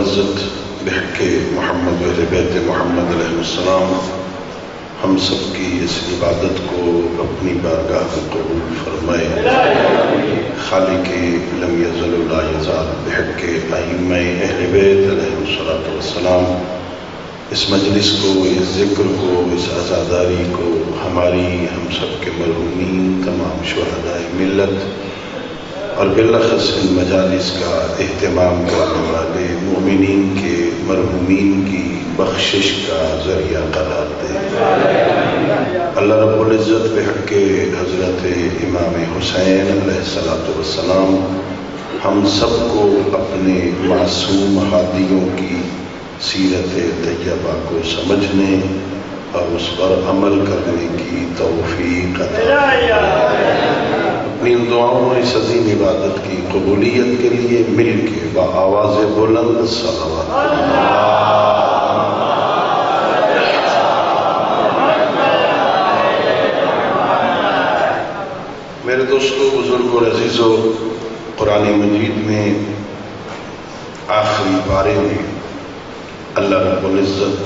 العزت بحق محمد و اہل بیت محمد علیہ السلام ہم سب کی اس عبادت کو اپنی بارگاہ میں قبول فرمائے۔ خالق لم یزل لا یزال بحق ائمہ اہل بیت علیہ السلام اس مجلس کو، اس ذکر کو، اس عزاداری کو ہماری، ہم سب کے مرحومین، تمام شہداء ملت اور بالاخص ان مجالس کا اہتمام کرنے والے مومنین کے مرحومین کی بخشش کا ذریعہ قرار دے۔ اللہ رب العزت بحق حضرت امام حسین علیہ السلام ہم سب کو اپنے معصوم ہادیوں کی سیرت طیبہ کو سمجھنے اور اس پر عمل کرنے کی توفیق عطا فرمائے۔ اپنی ان دعاؤں اور اس عظیم عبادت کی قبولیت کے لیے مل کے بآواز بلند صلوات میرے دوستو، بزرگوں اور عزیزوں، قرآن مجید میں آخری پارے میں اللہ رب العزت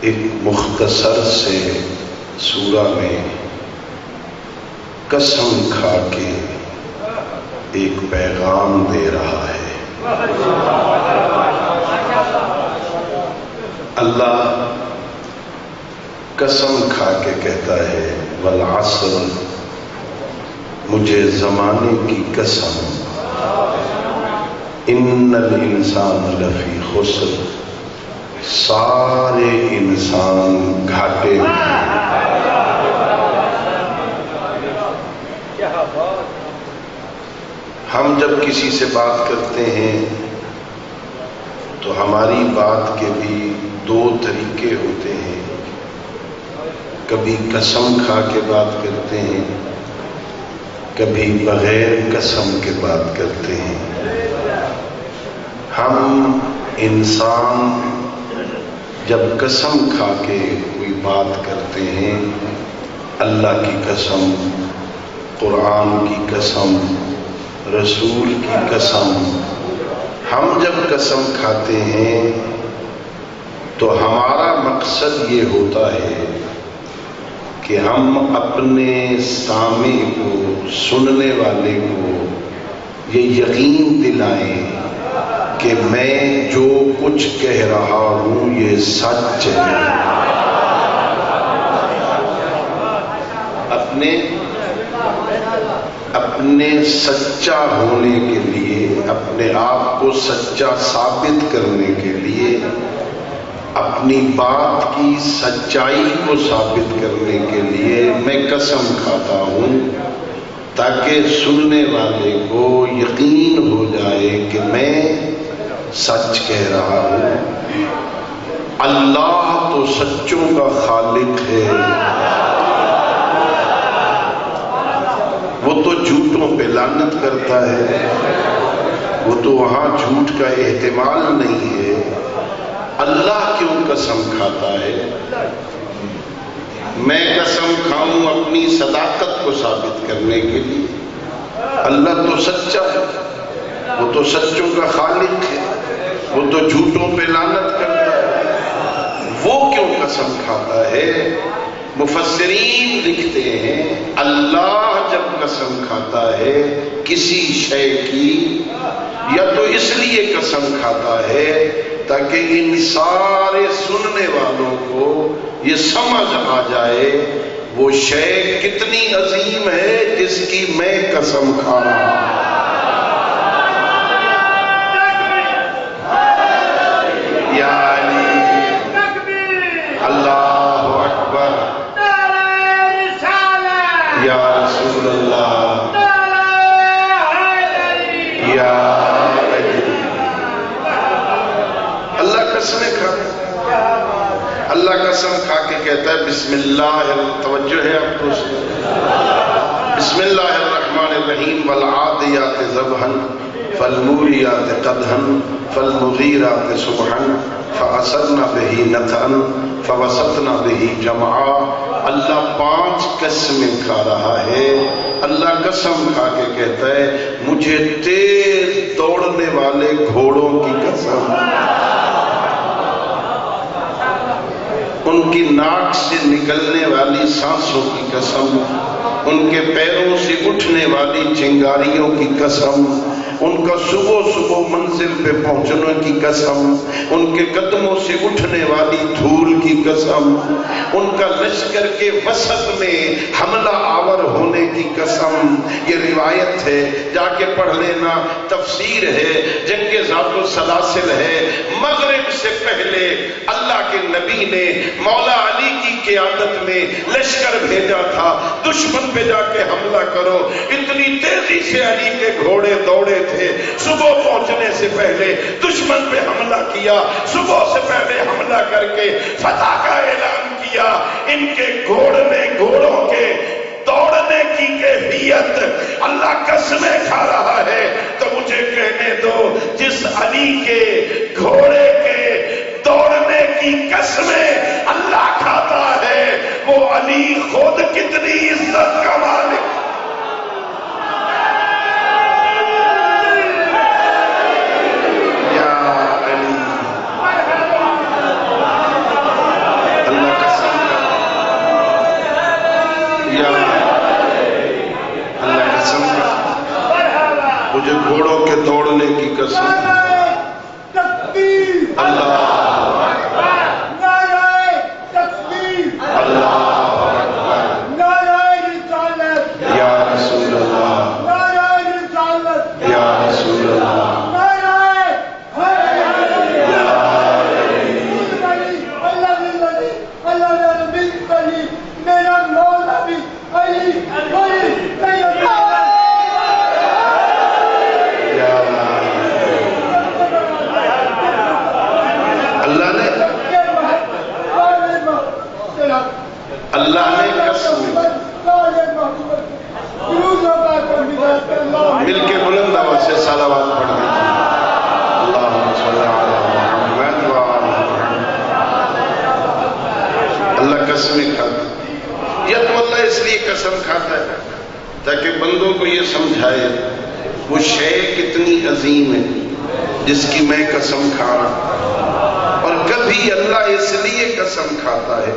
ایک مختصر سے سورہ میں قسم کھا کے ایک پیغام دے رہا ہے۔ اللہ قسم کھا کے کہتا ہے والعصر، مجھے زمانے کی قسم، ان الانسان لفی خسر، سارے انسان گھاٹے میں۔ ہم جب کسی سے بات کرتے ہیں تو ہماری بات کے بھی دو طریقے ہوتے ہیں، کبھی قسم کھا کے بات کرتے ہیں، کبھی بغیر قسم کے بات کرتے ہیں۔ ہم انسان جب قسم کھا کے کوئی بات کرتے ہیں، اللہ کی قسم، قرآن کی قسم، رسول کی قسم، ہم جب قسم کھاتے ہیں تو ہمارا مقصد یہ ہوتا ہے کہ ہم اپنے سامع کو، سننے والے کو یہ یقین دلائیں کہ میں جو کچھ کہہ رہا ہوں یہ سچ ہے۔ اپنے سچا ہونے کے لیے، اپنے آپ کو سچا ثابت کرنے کے لیے، اپنی بات کی سچائی کو ثابت کرنے کے لیے میں قسم کھاتا ہوں تاکہ سننے والے کو یقین ہو جائے کہ میں سچ کہہ رہا ہوں۔ اللہ تو سچوں کا خالق ہے، وہ تو جھوٹوں پہ لعنت کرتا ہے، وہ تو وہاں جھوٹ کا احتمال نہیں ہے۔ اللہ کیوں قسم کھاتا ہے؟ میں قسم کھاؤں اپنی صداقت کو ثابت کرنے کے لیے۔ اللہ تو سچا ہے، وہ تو سچوں کا خالق ہے، وہ تو جھوٹوں پہ لعنت کرتا ہے، وہ کیوں قسم کھاتا ہے؟ مفسرین لکھتے ہیں اللہ جب قسم کھاتا ہے کسی شے کی، یا تو اس لیے قسم کھاتا ہے تاکہ ان سارے سننے والوں کو یہ سمجھ آ جائے وہ شے کتنی عظیم ہے جس کی میں قسم کھا رہا ہوں۔ یا علی، اللہ اکبر، یا رسول اللہ، یا علی۔ اللہ قسمیں کھاتا، اللہ قسم کھا کے کہتا ہے بسم اللہ، توجہ ہے آپ کو، بسم اللہ الرحمن الرحیم، والعادیات ضبحا فالموریات قدحا فالمغیرات صبحا فأثرن به نقعا فوسطن به جمعا۔ اللہ 5 قسمیں کھا رہا ہے۔ اللہ قسم کھا کے کہتا ہے مجھے تیز دوڑنے والے گھوڑوں کی قسم، ان کی ناک سے نکلنے والی سانسوں کی قسم، ان کے پیروں سے اٹھنے والی چنگاریوں کی قسم، ان کا صبح صبح منزل پہ پہنچنے کی قسم، ان کے قدموں سے اٹھنے والی دھول کی قسم، ان کا لشکر کے وسط میں حملہ آور ہونے کی قسم۔ یہ روایت ہے، جا کے پڑھ لینا، تفسیر ہے، جنگ ذات السلاسل ہے۔ مغرب سے پہلے اللہ کے نبی نے مولا علی کی قیادت میں لشکر بھیجا تھا، دشمن پہ جا کے حملہ کرو۔ اتنی تیزی سے علی کے گھوڑے دوڑے تھے، صبح پہنچنے سے پہلے دشمن پہ حملہ کیا، صبح سے پہلے حملہ کر کے فتح کا اعلان کیا۔ ان کے گھوڑوں کے دوڑنے کی کیفیت اللہ قسمیں کھا رہا ہے، تو مجھے کہنے دو، جس علی کے گھوڑے کے دوڑنے کی قسمیں اللہ کھاتا ہے، وہ علی خود کتنی عزت کا مالک۔ مجھے گھوڑوں کے دوڑنے کی قسم، اللہ یا رسول اللہ، یا رسول اللہ، اللہ نے قسم، مل کے بلند آواز سے صلوات پڑھ دیجیے۔ اللہم صلی علی محمد وعلی محمد۔ اللہ قسمیں کھاتا ہے، یہ تو اللہ اس لیے قسم کھاتا ہے تاکہ بندوں کو یہ سمجھائے وہ شے کتنی عظیم ہے جس کی میں قسم کھا رہا۔ اور کبھی اللہ اس لیے قسم کھاتا ہے،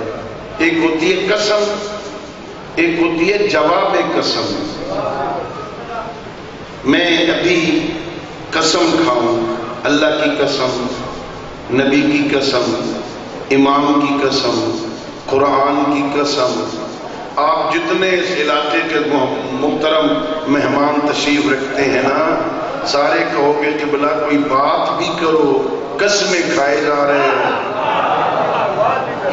ایک ہوتی ہے قسم، ایک ہوتی ہے جواب قسم۔ میں ابھی قسم کھاؤں، اللہ کی قسم، نبی کی قسم، امام کی قسم، قرآن کی قسم۔ آپ جتنے اس علاقے کے محترم مہمان تشریف رکھتے ہیں نا، سارے کہو گے کہ بلا کوئی بات بھی کرو، قسمیں کھائے جا رہے ہیں۔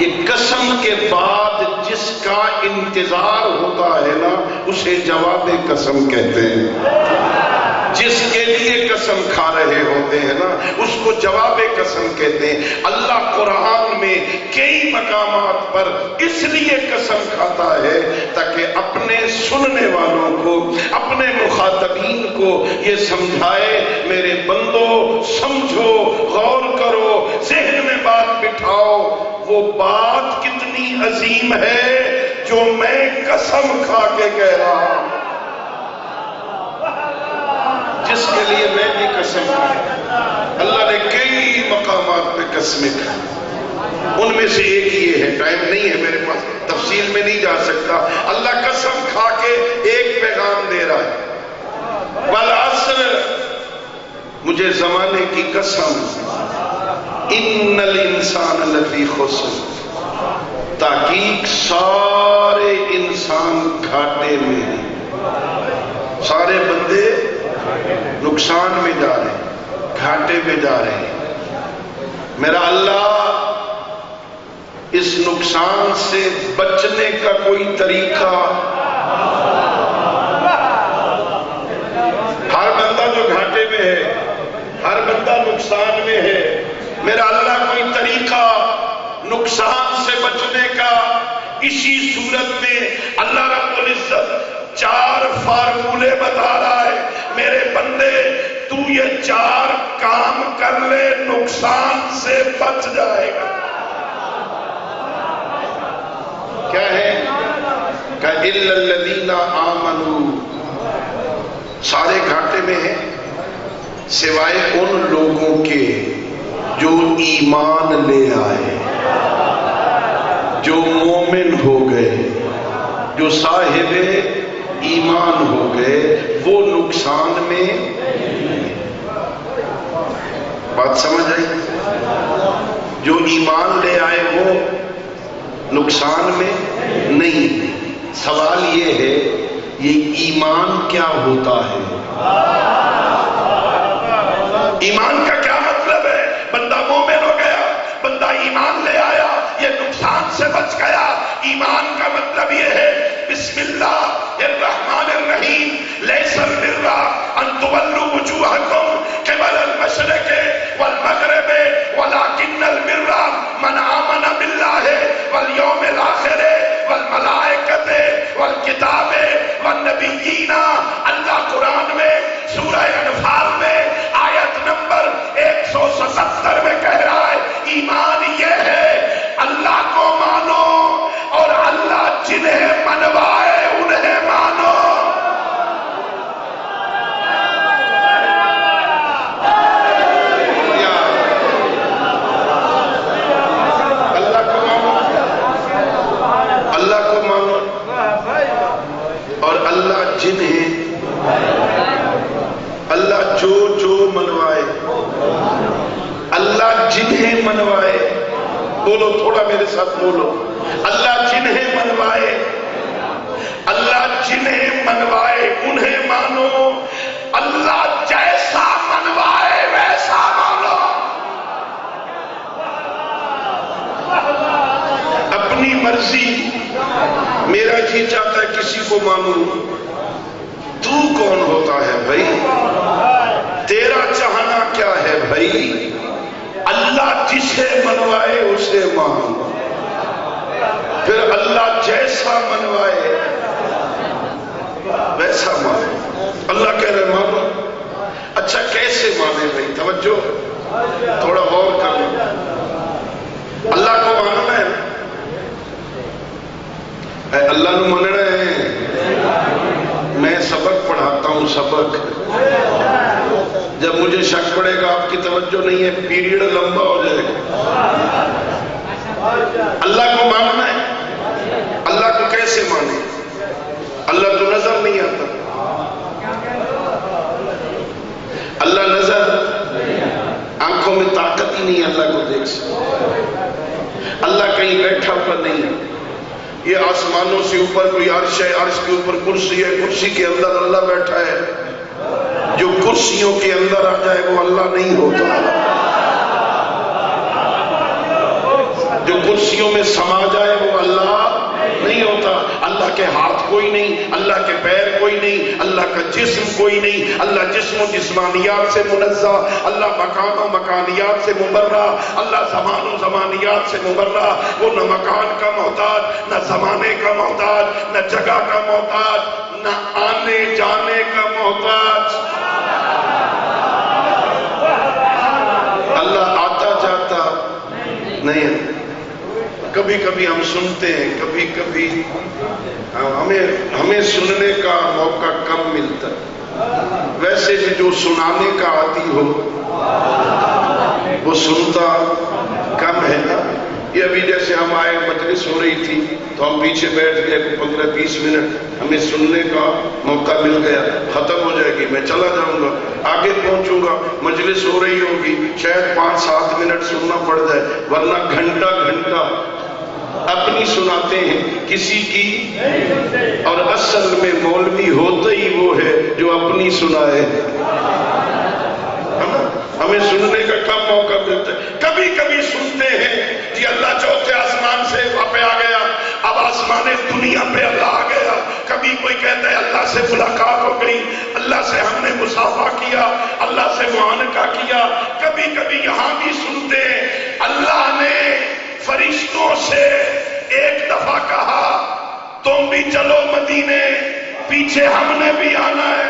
یہ قسم کے بعد جس کا انتظار ہوتا ہے نا، اسے جواب قسم کہتے ہیں۔ جس کے لیے قسم کھا رہے ہوتے ہیں نا، اس کو جواب قسم کہتے ہیں۔ اللہ قرآن میں کئی مقامات پر اس لیے قسم کھاتا ہے تاکہ اپنے سننے والوں کو، اپنے مخاطبین کو یہ سمجھائے، میرے بندو سمجھو، غور کرو، ذہن میں بات بٹھاؤ، وہ بات کتنی عظیم ہے جو میں قسم کھا کے کہہ رہا ہوں، جس کے لیے میں بھی قسم کھائی۔ اللہ نے کئی مقامات پہ قسمیں کھائی، ان میں سے ایک یہ ہے، ٹائم نہیں ہے میرے پاس، تفصیل میں نہیں جا سکتا۔ اللہ قسم کھا کے ایک پیغام دے رہا ہے، والعصر، مجھے زمانے کی قسم، ان الانسان لفی خسر، تحقیق سارے انسان گھاٹے میں ہیں، سارے بندے نقصان میں جا رہے ہیں، گھاٹے میں جا رہے ہیں۔ میرا اللہ اس نقصان سے بچنے کا کوئی طریقہ، ہر بندہ جو گھاٹے میں ہے، ہر بندہ نقصان میں ہے، میرا اللہ کوئی طریقہ نقصان سے بچنے کا، اسی صورت میں اللہ رب العزت 4 فارمولے بتا رہا ہے، میرے بندے تو یہ 4 کام کر لے، نقصان سے بچ جائے گا۔ کیا ہے؟ کہ اِلَّا الَّذِينَ آمَنُوا، سارے گھاٹے میں ہیں، سوائے ان لوگوں کے جو ایمان لے آئے، جو مومن ہو گئے، جو صاحب ایمان ہو گئے، وہ نقصان میں بات سمجھ آئی؟ جو ایمان لے آئے وہ نقصان میں نہیں۔ سوال یہ ہے، یہ ایمان کیا ہوتا ہے؟ ایمان کا کیا مطلب ہے؟ بندہ مومن ہو گیا، بندہ ایمان لے آیا، یہ نقصان سے بچ گیا۔ ایمان کا مطلب یہ ہے بسم اللہ الرحمن الرحیم، لیس البر ان تولوا وجوہکم قبل المشرق والمغرب ولکن البر من آمن باللہ والیوم الآخر والملائکۃ والکتاب والنبیین۔ اللہ قرآن میں سورہ انفال میں آیت نمبر 177 میں کہہ رہا ہے ایمان یہ ہے اللہ کو مانو اور اللہ جنہیں منوائے انہیں مانو۔ اللہ کو مانو، اللہ کو مانو اور اللہ جنہیں، اللہ جو منوائے، اللہ جنہیں منوائے، بولو تھوڑا میرے ساتھ بولو، اللہ جنہیں منوائے، اللہ جنہیں منوائے انہیں مانو، اللہ جیسا منوائے ویسا مانو۔ اپنی مرضی، میرا جی چاہتا ہے کسی کو مانوں، تو کون ہوتا ہے بھائی؟ تیرا چاہنا کیا ہے بھائی؟ اللہ جسے منوائے اسے مان، پھر اللہ جیسا منوائے ویسا مان۔ اللہ کہہ رہے مانو۔ اچھا کیسے مانے بھائی؟ توجہ تھوڑا غور کرنا۔ اللہ کو ماننا ہے، اللہ کو ماننا ہے۔ میں سبق پڑھاتا ہوں، سبق جب مجھے شک پڑے گا آپ کی توجہ نہیں ہے، پیریڈ لمبا ہو جائے گا۔ اللہ کو ماننا ہے۔ اللہ کو کیسے مانے؟ اللہ تو نظر نہیں آتا، اللہ نظر، آنکھوں میں طاقت ہی نہیں اللہ کو دیکھ سکتا، اللہ کہیں بیٹھا ہوا نہیں، یہ آسمانوں سے اوپر کوئی عرش ہے، عرش کے اوپر کرسی ہے، کرسی کے اندر اللہ بیٹھا ہے۔ جو کرسیوں کے اندر آ جائے وہ اللہ نہیں ہوتا، جو کرسیوں میں سما جائے وہ اللہ نہیں ہوتا۔ اللہ کے ہاتھ کوئی نہیں، اللہ کے پیر کوئی نہیں، اللہ کا جسم کوئی نہیں، اللہ جسم و جسمانیات سے منزہ، اللہ مکان و مکانیات سے مبرہ، اللہ زمان و زمانیات سے مبرہ۔ وہ نہ مکان کا محتاج، نہ زمانے کا محتاج، نہ جگہ کا محتاج، نہ آنے جانے کا محتاج۔ اللہ آتا جاتا نہیں ہے۔ کبھی کبھی ہم سنتے ہیں، کبھی کبھی ہمیں سننے کا موقع کم ملتا ہے، ویسے بھی جو سنانے کا عادی ہو وہ سنتا کم ہے نا۔ یہ ابھی جیسے ہم آئے، مجلس ہو رہی تھی تو ہم پیچھے بیٹھ گئے، 15-20 منٹ ہمیں سننے کا موقع مل گیا، ختم ہو جائے گی میں چلا جاؤں گا، آگے پہنچوں گا، مجلس ہو رہی ہوگی، شاید 5-7 منٹ سننا پڑ جائے، ورنہ گھنٹہ گھنٹہ اپنی سناتے ہیں کسی کی۔ اور اصل میں مولوی ہوتا ہی وہ ہے جو اپنی سنائے، ہمیں سننے کا کم موقع ملتا ہے۔ کبھی کبھی سنتے ہیں کہ اللہ چوتھے آسمان سے وہاں پہ آ گیا، اب آسمان دنیا پہ اللہ آ گیا۔ کبھی کوئی کہتا ہے اللہ سے ملاقات ہو گئی، اللہ سے ہم نے مصافحہ کیا، اللہ سے معانقہ کیا۔ کبھی کبھی یہاں بھی سنتے ہیں اللہ نے فرشتوں سے ایک دفعہ کہا تم بھی چلو مدینے، پیچھے ہم نے بھی آنا ہے۔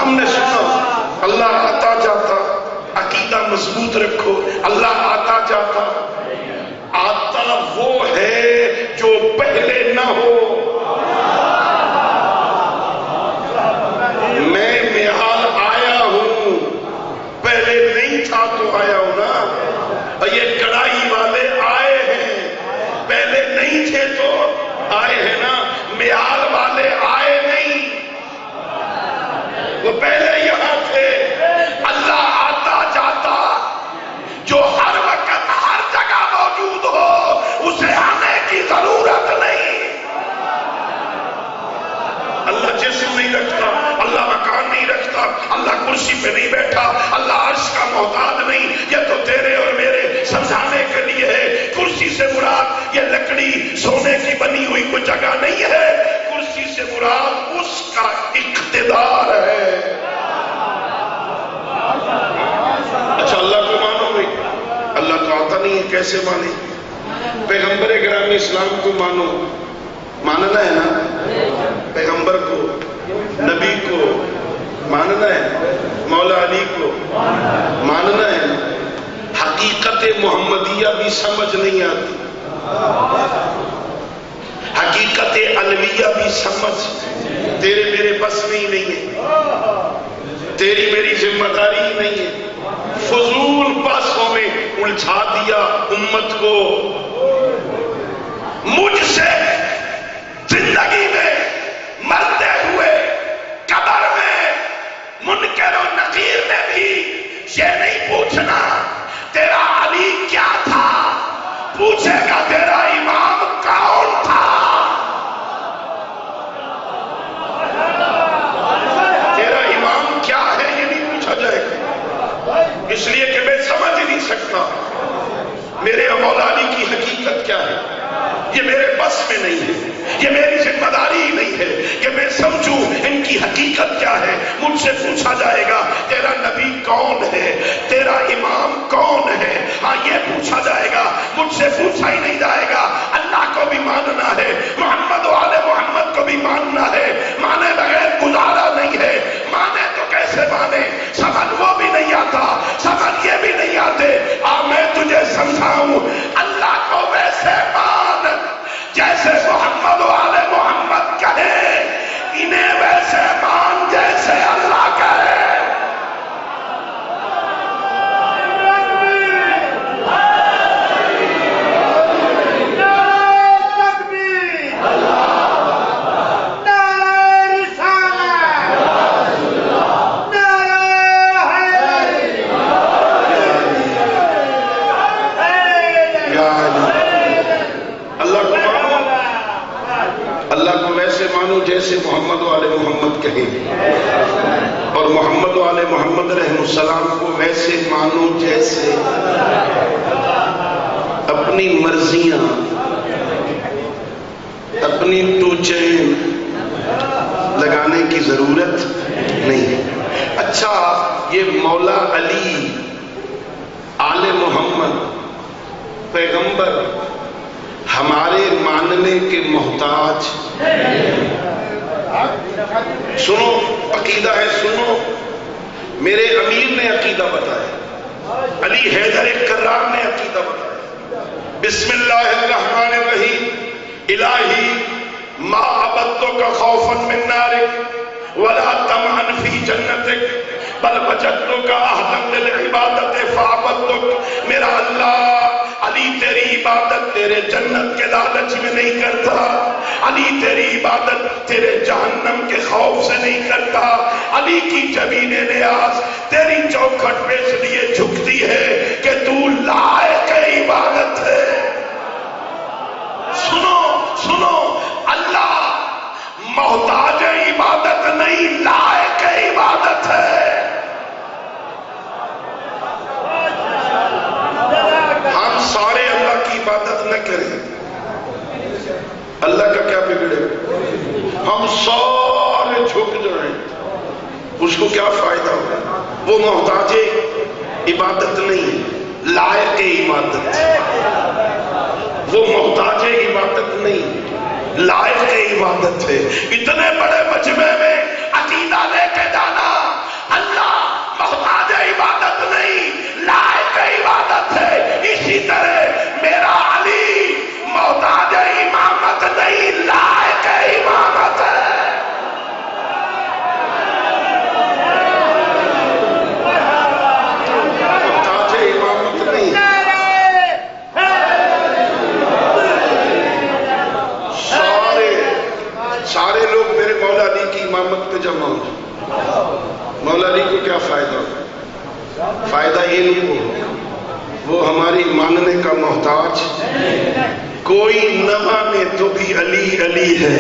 ہم نے سنا اللہ آتا جاتا، عقیدہ مضبوط رکھو، اللہ آتا جاتا، آتا وہ ہے جو پہلے نہ ہو۔ رکھتا، اللہ مکان نہیں رکھتا، اللہ کرسی پہ نہیں بیٹھا، اللہ عرش کا محتاج نہیں. یہ تو تیرے اور میرے سمجھانے کے لیے ہے. کرسی سے مراد یہ لکڑی سونے کی بنی ہوئی کوئی جگہ نہیں ہے. کرسی سے مراد اس کا اقتدار ہے. اچھا اللہ کو مانو بھائی، اللہ تو آتا نہیں ہے، کیسے مانے؟ پیغمبر گرامی اسلام کو مانو، ماننا ہے نا، پیغمبر کو، نبی کو ماننا ہے، مولا علی کو ماننا ہے. حقیقت محمدیہ بھی سمجھ نہیں آتی، حقیقت علویہ بھی سمجھ تیرے میرے بس میں ہی نہیں ہے، تیری میری ذمہ داری ہی نہیں ہے. فضول بحثوں میں الجھا دیا امت کو. مجھ سے زندگی میں مرتے ہوئے قبر میں منکر و نکیر نے بھی یہ نہیں پوچھنا تیرا علی کیا تھا، پوچھے گا تیرا امام کون تھا. تیرا امام کیا ہے یہ نہیں پوچھا جائے گا، اس لیے کہ میں سمجھ ہی نہیں سکتا میرے مولا علی کی حقیقت کیا ہے. یہ میرے بس میں نہیں ہے، یہ میری ذمہ داری ہی نہیں ہے کہ میں سمجھوں ان کی حقیقت کیا ہے. مجھ سے پوچھا جائے گا تیرا نبی کون ہے، تیرا امام کون ہے، ہاں یہ پوچھا جائے گا. مجھ سے پوچھا ہی نہیں جائے گا. اللہ کو بھی ماننا ہے، محمد و آل محمد کو بھی ماننا ہے. مانے بغیر گزارا نہیں ہے. مانے تو کیسے مانے، سمجھ وہ بھی نہیں آتا، سمجھ یہ بھی نہیں آتے. میں تجھے سمجھاؤں، اللہ کو ویسے مان جیسے محمد و آل محمد کہے، انہیں ویسے مان جیسے اللہ کہے. جیسے محمد و آل محمد کہیں، اور محمد و آل محمد رحمہ السلام کو ویسے مانو جیسے اپنی مرضیاں، اپنی ٹوچیں لگانے کی ضرورت نہیں. اچھا یہ مولا علی، آل محمد، پیغمبر ہمارے ماننے کے محتاج. سنو عقیدہ ہے، سنو میرے امیر نے عقیدہ بتایا، علی حیدر کرار نے عقیدہ بتایا. بسم اللہ الرحمن الرحیم. الہی ما عبدتک خوفا من نارک ولا طمعا فی جنتک بل وجدتک اہلا للعبادت فعبدتک. میرا اللہ، علی تیری عبادت تیرے جنت کے لالچ میں نہیں کرتا، علی تیری عبادت تیرے جہنم کے خوف سے نہیں کرتا. علی کی جبین نیاز تیری چوکھٹ پہ اس لیے جھکتی ہے کہ تو لائق عبادت ہے. سنو سنو، اللہ محتاج عبادت نہیں، لائق عبادت ہے. ہم سارے اللہ کی عبادت نہ کریں، اللہ کا کیا بگڑے؟ ہم سارے جھک جائیں، اس کو کیا فائدہ ہوگا؟ وہ محتاج عبادت نہیں، لائق عبادت. وہ محتاج عبادت نہیں، لائق عبادت ہے. اتنے بڑے مجمع میں عقیدہ لے کے جانا اللہ محتاج عبادت نہیں، لائق عبادت ہے. اسی طرح میرا علی محتاج امامت نہیں، لائق امامت ہے. محتاج امامت نہیں. سارے لوگ میرے مولا علی کی امامت پہ جمع ہوں. مولا علی کو کیا فائدہ ہو؟ فائدہ یہ نہیں ہو، وہ ہماری ماننے کا محتاج. کوئی نہ مانے تو بھی علی علی ہے.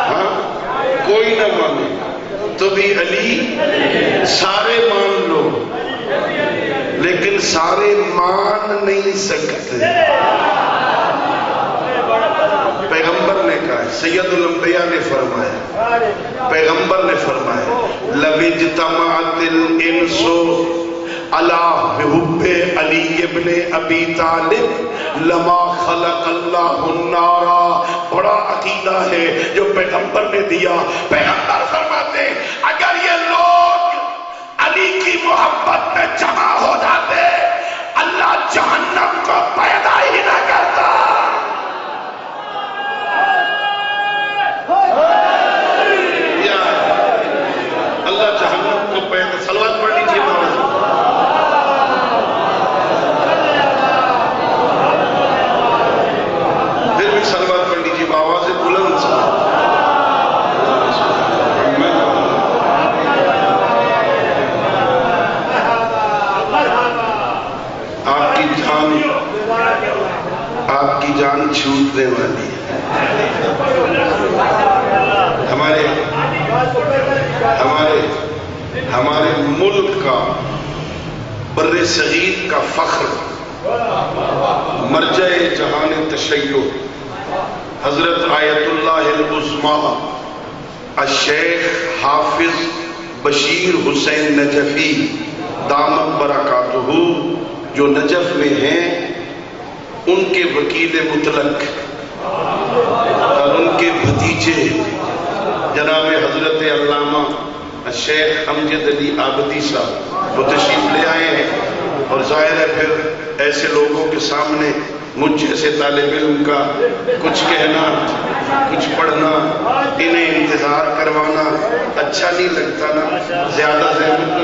ہاں کوئی بھی علی، سارے مان لو لیکن سارے مان نہیں سکتے۔ پیغمبر نے کہا، سید الانبیاء نے فرمایا، پیغمبر نے فرمایا لَوِ اجْتَمَعَتِ الْإِنسُ عَلَىٰ حُبِّ عَلِيِّ بْنِ أَبِي طالب لَمَا خَلَقَ اللَّهُ النَّارَ۔ بڑا عقیدہ ہے جو پیغمبر نے دیا۔ پیغمبر فرماتے اگر یہ لوگ علی کی محبت میں جمع ہو جاتے اللہ جہنم کو پیدا ہی نہ کرتا۔ اللہ جہنم کو پیدا، صلوات پڑھ لیجیے مولانا۔ پھر بھی صلوات پڑھ لیجیے بآواز بلند سے۔ آپ کی جان چھوٹنے والی ہے۔ ہمارے ملک کا، بر صغیر کا فخر، مرجع جہان تشیع حضرت آیت اللہ العظمیٰ الشیخ حافظ بشیر حسین نجفی دامت برکاتہ جو نجف میں ہیں، ان کے وکیل مطلق اور ان کے بھتیجے جناب حضرت علامہ الشیخ امجد علی عابدی صاحب وہ تشریف لے آئے ہیں، اور ظاہر ہے پھر ایسے لوگوں کے سامنے مجھ جیسے طالب علم کا کچھ کہنا، کچھ پڑھنا، انہیں انتظار کروانا اچھا نہیں لگتا نا، زیادہ زحمت۔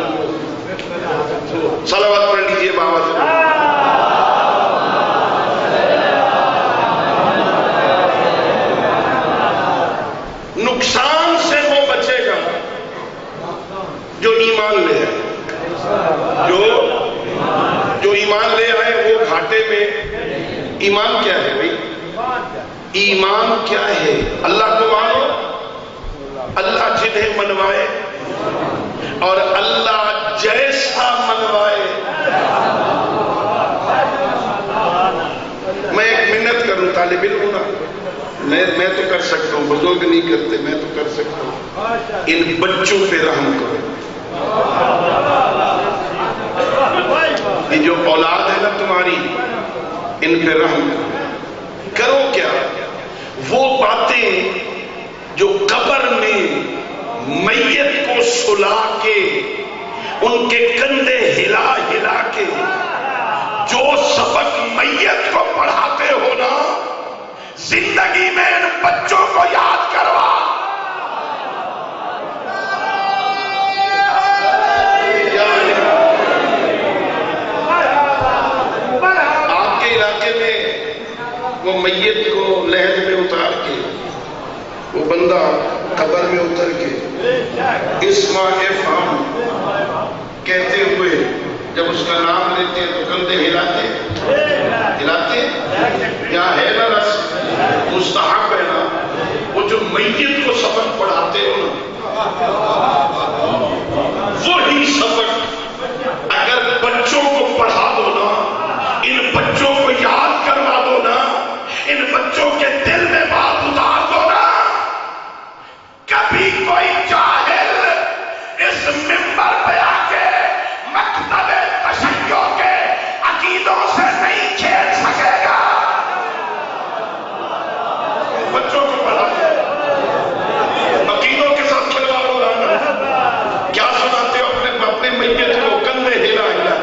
صلوات پڑھ لیجیے بابا سے۔ نقصان سے وہ بچے گا جو ایمان لے آئے، جو ایمان لے آئے وہ گھاٹے میں۔ ایمان کیا ہے بھائی؟ ایمان کیا ہے؟ اللہ کو مانو، اللہ جنہیں منوائے اور اللہ جیسا منوائے۔ میں ایک منت کروں، طالب علم نا، میں تو کر سکتا ہوں، بزرگ نہیں کرتے، میں تو کر سکتا ہوں، ان بچوں پہ رحم کرو۔ یہ جو اولاد ہے نا تمہاری، ان پہ رحم کرو۔ کرو کیا؟ وہ باتیں جو قبر میں میت کو سلا کے ان کے کندھے ہلا ہلا کے جو سبق میت کو پڑھاتے ہو نا، زندگی میں ان بچوں کو یاد کروا۔ آپ کے علاقے میں وہ میت کو لحد میں اتار کے، وہ بندہ قبر میں اتر کے اسما افہم کہتے ہوئے جب اس کا نام لیتے ہیں تو کندھے ہلاتے یہاں ہے نا رس مستحب ہے نا، وہ جو میت کو سبق پڑھاتے ہو نا، وہی سبق اگر بچوں کو پڑھا دو نا، ان بچوں کو یاد کروا دو نا، ان بچوں کے دل میں بات اتار دو نا، کبھی کوئی جاہل اس منبر پہ آ کے مکتب تشیع کے عقیدوں سے نہیں کھیل سکے گا۔ بچوں کو پڑھا عقیدوں کے ساتھ کھلوا دو نا، کیا سناتے ہو اپنے میت کو کندھے ہلا ہلا۔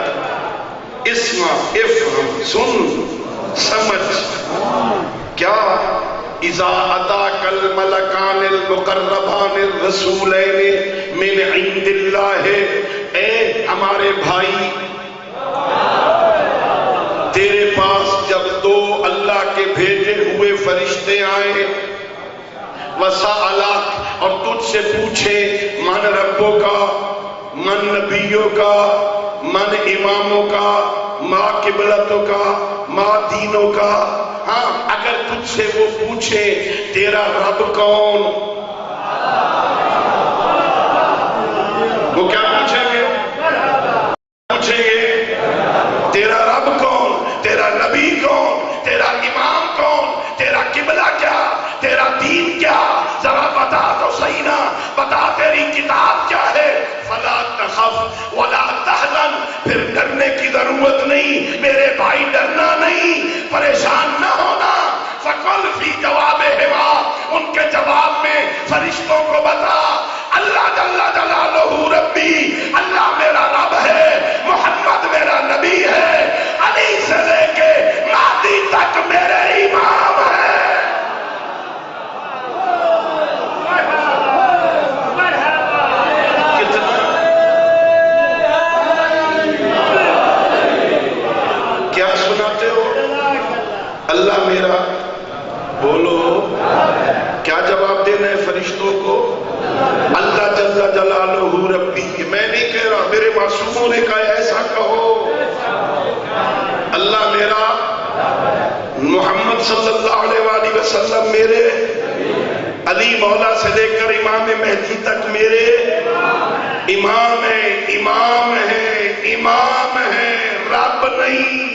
اسمع افہم، سن سمجھ کیا؟ اذا اتاک الملکان المقربان الرسولین من عند اللہ، اے ہمارے بھائی تیرے پاس جب دو اللہ کے بھیجے ہوئے فرشتے آئے، وسألک اور تجھ سے پوچھے، من ربوں کا، من نبیوں کا، من اماموں کا، ما قبلتوں کا، ما دینوں کا۔ ہاں اگر تجھ سے وہ پوچھے تیرا رب کون، نہیں میرے بھائی، ڈرنا نہیں، پریشان نہ ہونا۔ فقل فی جواب ہوا، ان کے جواب میں فرشتوں کو بتا اللہ جل جلالہ ربی، اللہ میرا رب ہے، محمد میرا نبی ہے، علی سے لے کے مہدی تک میرے امام ہے۔ کیا سناتے ہو؟ اللہ میرا، بولو کیا جواب دینا ہے فرشتوں کو؟ اللہ جل جلالہ ربی، میں نہیں کہہ رہا، میرے معصوموں نے کہا ایسا کہو، اللہ میرا، محمد صلی اللہ علیہ وآلہ وسلم میرے، علی مولا سے لے کر امام مہدی تک میرے امام ہیں، امام ہیں، امام ہیں، رب نہیں،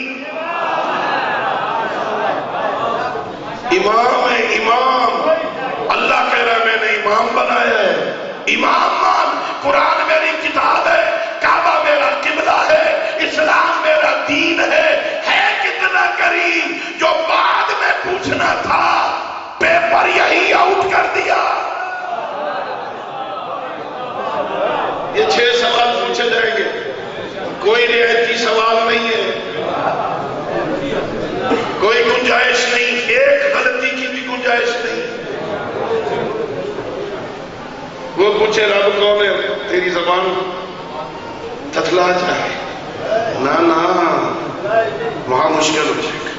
امام ہے، امام۔ اللہ کہہ رہا ہے میں نے امام بنایا ہے، امام مان، قرآن میری کتاب ہے، کعبہ میرا قبلہ ہے، اسلام میرا دین ہے کتنا کریم، جو بعد میں پوچھنا تھا پیپر یہی آؤٹ کر دیا۔ یہ 6 سوال پوچھے جائیں گے، کوئی رعایتی سوال نہیں ہے، کوئی گنجائش نہیں، ایک غلطی کی بھی گنجائش نہیں۔ وہ پوچھے رب کون ہے، تیری زبان تتلا جائے، نہ وہاں مشکل ہو جائے گا۔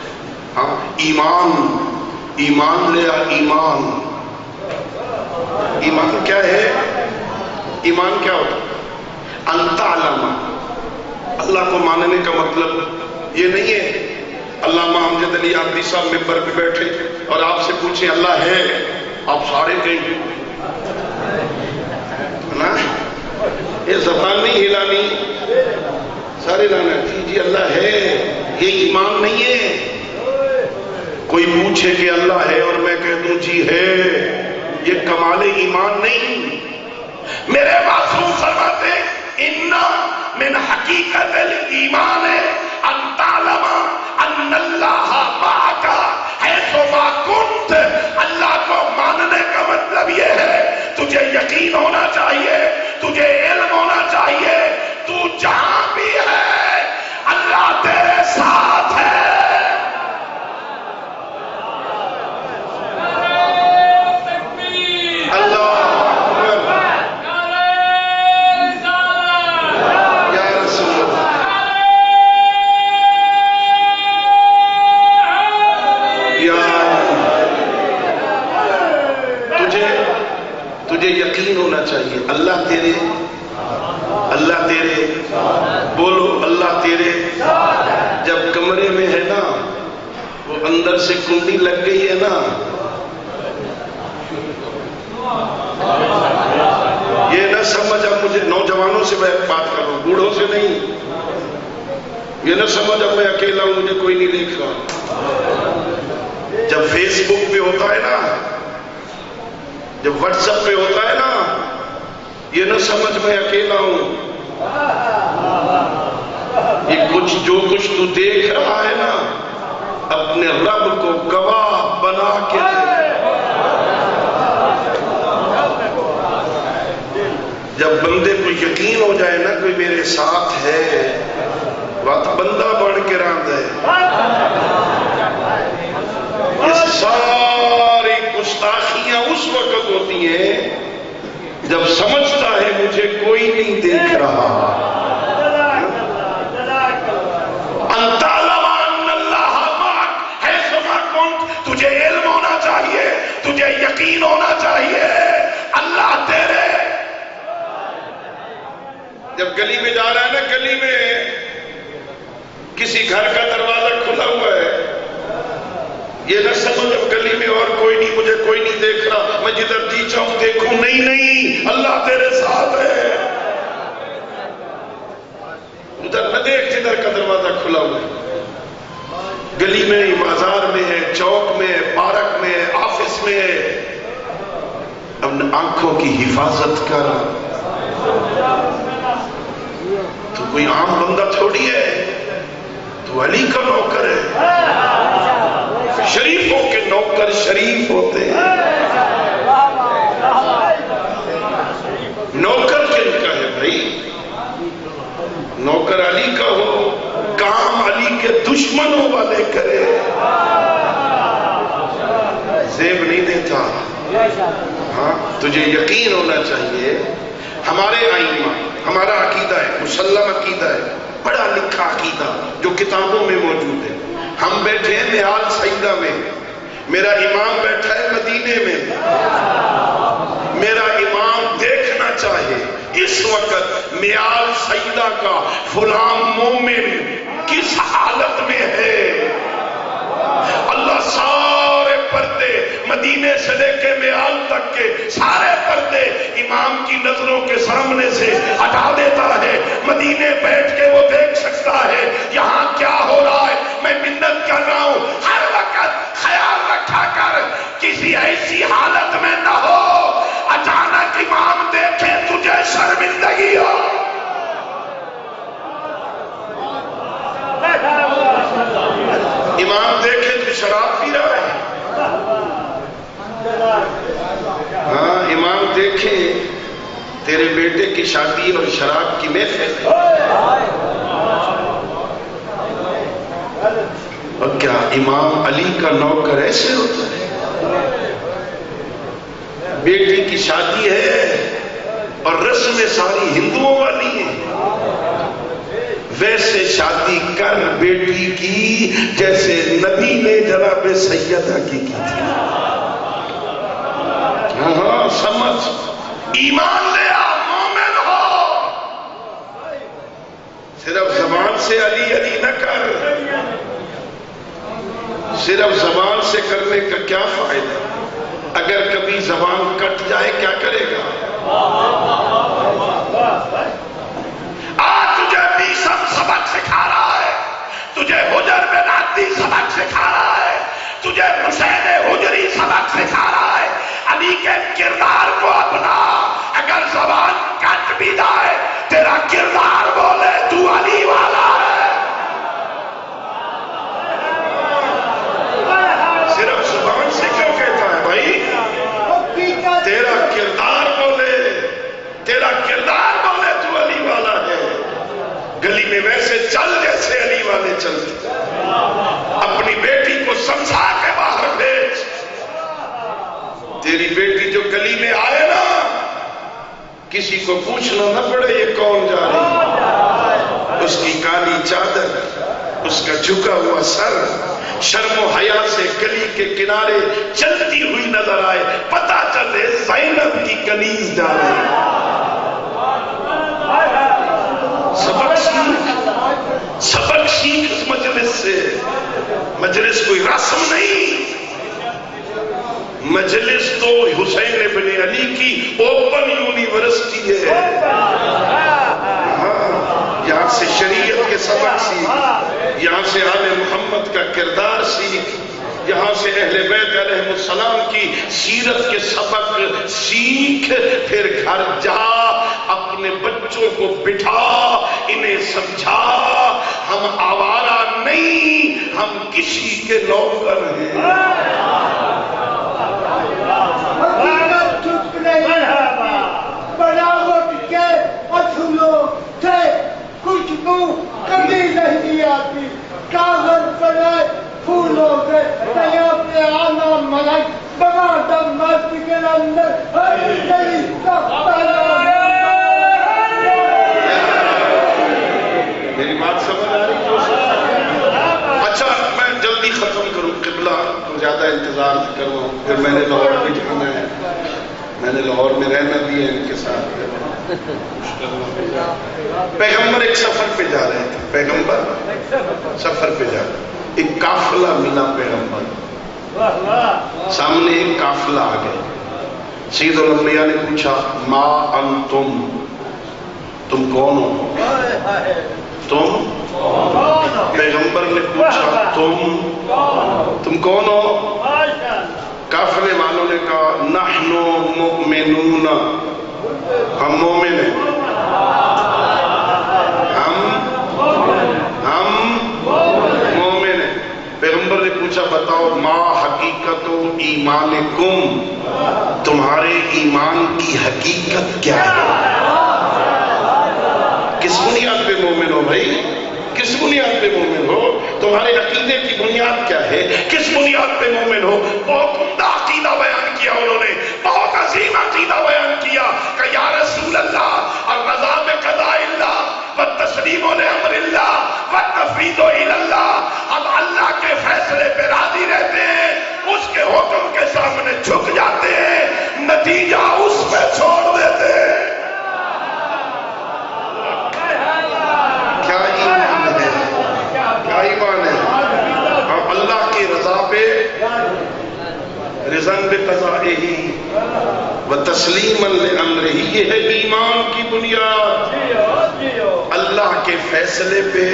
ہاں ایمان، ایمان لیا، ایمان، ایمان کیا ہے؟ ایمان کیا ہوتا ہے؟ انت علم، اللہ کو ماننے کا مطلب یہ نہیں ہے علامہ امجد علی آبادی صاحب ممبر پہ بیٹھے اور آپ سے پوچھیں اللہ ہے، آپ سارے کہیں نا، یہ زبان نہیں ہلانی، سارے لانا جی اللہ ہے، یہ ایمان نہیں ہے۔ کوئی پوچھے کہ اللہ ہے اور میں کہہ دوں جی ہے، یہ کمال ایمان نہیں۔ میرے معصوم فرماتے اِنَّا من حقیقت الایمان ان تعلم ان اللہ معک حیث ما کنت، اللہ کو ماننے کا مطلب یہ ہے تجھے یقین ہونا چاہیے، تجھے علم ہونا چاہیے، تو جہاں بھی ہے اللہ تیرے ساتھ ہے۔ تجھے یقین ہونا چاہیے اللہ تیرے، اللہ تیرے، بولو اللہ تیرے۔ جب کمرے میں ہے نا، وہ اندر سے کنڈی لگ گئی ہے نا، یہ نہ سمجھ، اب مجھے نوجوانوں سے میں بات کر رہا ہوں، بوڑھوں سے نہیں، یہ نہ سمجھ اب میں اکیلا ہوں، مجھے کوئی نہیں دیکھ رہا۔ جب فیس بک پہ ہوتا ہے نا، جب واٹس ایپ پہ ہوتا ہے نا، یہ نہ سمجھ میں اکیلا ہوں، یہ کچھ جو کچھ تو دیکھ رہا ہے نا، اپنے رب کو گواہ بنا کے جب بندے کو یقین ہو جائے نا کوئی میرے ساتھ ہے، وقت بندہ بڑھ کے راند ہے۔ یہ ساری گستاخیاں اس وقت ہوتی ہیں جب سمجھتا ہے مجھے کوئی نہیں دیکھ رہا۔ انت علم ان اللہ معک حیث ما کنت، تجھے علم ہونا چاہیے، تجھے یقین ہونا چاہیے اللہ تیرے۔ جب گلی میں جا رہا ہے نا، گلی میں کسی گھر کا دروازہ کھلا ہوا ہے، یہ نہ سمجھ اب گلی میں اور کوئی نہیں، مجھے کوئی نہیں دیکھ رہا، میں جدھر جی چاہوں دیکھوں، نہیں نہیں اللہ تیرے ساتھ ہے۔ ادھر نہ دیکھ جدھر کا دروازہ کھلا ہوا ہے، گلی میں، بازار میں ہے، چوک میں، پارک میں، آفس میں، اپنے آنکھوں کی حفاظت کر۔ تو کوئی عام بندہ تھوڑی ہے، تو علی کا نوکر ہے. شریفوں کے نوکر شریف ہوتے ہیں. نوکر کن کا ہے بھائی؟ نوکر علی کا ہو، کام علی کے دشمنوں والے کرے. زیب نہیں دیتا. ہاں تجھے یقین ہونا چاہیے ہمارے آئمہ، ہمارا عقیدہ ہے، مسلم عقیدہ ہے، پڑھا لکھا عقیدہ جو کتابوں میں موجود ہے. ہم بیٹھے ہیں نہال سیدہ میں، میرا امام بیٹھا ہے مدینے میں. میرا امام دیکھنا چاہے اس وقت میال سیدہ کا فلاں مومن کس حالت میں ہے. اللہ سارے پردے مدینے سے لے کے میال تک کے سارے پردے امام کی نظروں کے سامنے سے ہٹا دیتا ہے. مدینے بیٹھ کے وہ دیکھ سکتا ہے یہاں کیا ہو رہا ہے. میں منت کر رہا ہوں ہر وقت خیال رکھا کر کسی ایسی حالت میں نہ ہو اچانک امام دیکھے تجھے شرمندگی ہو. امام دیکھے تو شراب پی رہا ہے. ہاں امام دیکھے تیرے بیٹے کی شادی اور شراب کی محفل ہے. اور کیا امام علی کا نوکر ایسے ہوتا ہے؟ بیٹی کی شادی ہے اور رسمیں ساری ہندوؤں والی ہیں. ویسے شادی کر بیٹی کی جیسے نبی نے جناب سیدہ کی تھی. ہاں سمجھ، ایمان لے آ، مومن ہو. صرف زبان سے علی علی نہ کر. صرف زبان سے کرنے کا کیا فائدہ؟ اگر کبھی زبان کٹ جائے کیا کرے گا؟ آج تجھے بیسم سبق سکھا رہا ہے، تجھے حجر بن عدی سبق سکھا رہا ہے، تجھے حسین حجری سبق سکھا رہا ہے. علی کے کردار کو اپنا. اگر زبان کٹ بھی جائے تیرا کردار بولے تو علی والا ہے. صرف زبان سے کیوں کہتا ہے بھائی؟ تیرا کردار بولے، تیرا کردار بولے تو علی والا ہے. گلی میں ویسے چل جیسے علی والے چلتے. اپنی بیٹی کو سمجھا کے باہر بھیج. تیری بیٹی جو گلی میں آئے نا کسی کو پوچھنا نہ پڑے یہ کون جا رہی. اس کی کالی چادر، اس کا جھکا ہوا سر، شرم و حیا سے گلی کے کنارے چلتی ہوئی نظر آئے، پتہ چلے زینب کی کنیز جا رہی. سبق سیکھ اس مجلس سے. مجلس کوئی رسم نہیں، مجلس تو حسین ابن علی کی اوپن یونیورسٹی ہے. یہاں سے شریعت کے سبق سیکھ، یہاں سے آل محمد کا کردار سیکھ، یہاں سے اہل بیت علیہ السلام کی سیرت کے سبق سیکھ. پھر گھر جا اپنے بچوں کو بٹھا، انہیں سمجھا ہم آوارہ نہیں، ہم کسی کے نوکر ہیں. بناوٹ کے اصولوں سے کچھ کو کبھی نہیں آتی. کاغذ پر پھولوں سے پہ آنا ملک بنا دم مست کے اندر میری بات سمجھ آ رہی ہے؟ اچھا میں جلدی ختم کروں، قبلہ کو زیادہ انتظار کروں. پھر میں نے لاہور بھی جانا ہے، میں نے لاہور میں رہنا بھی ہے ان کے ساتھ. پیغمبر ایک سفر پہ جا رہے تھے. پیغمبر سفر پہ جا رہے، ایک قافلہ ملا پیغمبر. سامنے ایک قافلہ آ گیا. سید الانبیاء نے پوچھا ما انتم، تم کون ہو؟ تم؟ پیغمبر نے پوچھا تم کون ہو؟ قافلے والوں نے کہا نحن مؤمنون، ہم مومن ہیں. ہم ما حقیقت ایمانکم، تمہارے ایمان کی حقیقت کیا ہے؟ کس بنیاد پہ مومن ہو بھائی؟ کس بنیاد پہ مومن ہو؟ تمہارے عقیدے کی بنیاد کیا ہے؟ کس بنیاد پہ مومن ہو؟ بہت عمدہ عقیدہ بیان کیا انہوں نے، بہت عظیم عقیدہ بیان کیا کہ یا رسول اللہ الرضا بقضاء اللہ والتسلیم لامر اللہ والتفویض الی اللہ، اب اللہ کے فیصلے پہ راضی رہتے ہیں، اس کے حکم کے سامنے جھک جاتے ہیں، نتیجہ اس پہ چھوڑ دیتے ہیں۔ کیا ایمان ہے؟ کیا ایمان ہے؟ ہم اللہ کی رضا پہ رضا بقضائہ وتسلیما لامرہ، یہ ہے ایمان کی بنیاد۔ اللہ کے فیصلے پہ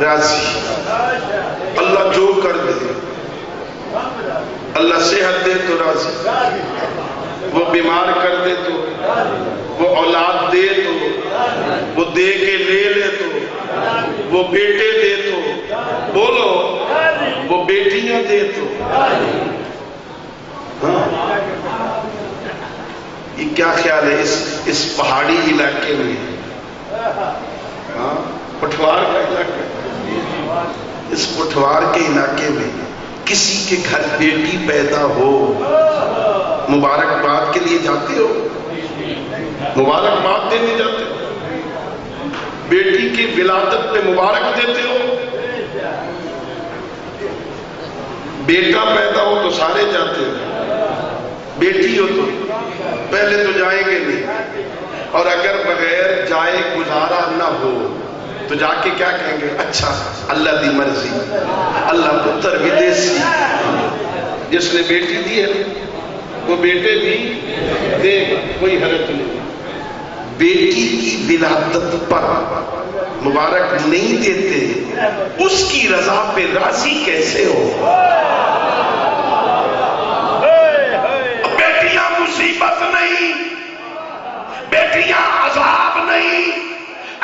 راضی، اللہ جو کر دے، اللہ صحت دے تو راضی، وہ بیمار کر دے تو، وہ اولاد دے تو، وہ دے کے لے لے تو، وہ بیٹے دے تو، بولو وہ بیٹیاں دے تو، یہ کیا خیال ہے اس پہاڑی علاقے میں، پٹھوار کا علاقہ، اس پٹھوار کے علاقے میں کسی کے گھر بیٹی پیدا ہو، مبارکباد کے لیے جاتے ہو؟ مبارکباد دینے جاتے ہو؟ بیٹی کی ولادت پہ مبارک دیتے ہو؟ بیٹا پیدا ہو تو سارے جاتے ہو، بیٹی ہو تو پہلے تو جائیں گے نہیں، اور اگر بغیر جائے گزارا نہ ہو تو جا کے کیا کہیں گے؟ اچھا اللہ دی مرضی، اللہ پتر ودیسی، جس نے بیٹی دی ہے وہ بیٹے بھی دے، کوئی حرج نہیں۔ بیٹی کی ولادت پر مبارک نہیں دیتے، اس کی رضا پہ راضی کیسے ہو؟ بیٹیاں مصیبت نہیں، بیٹیاں عذاب نہیں،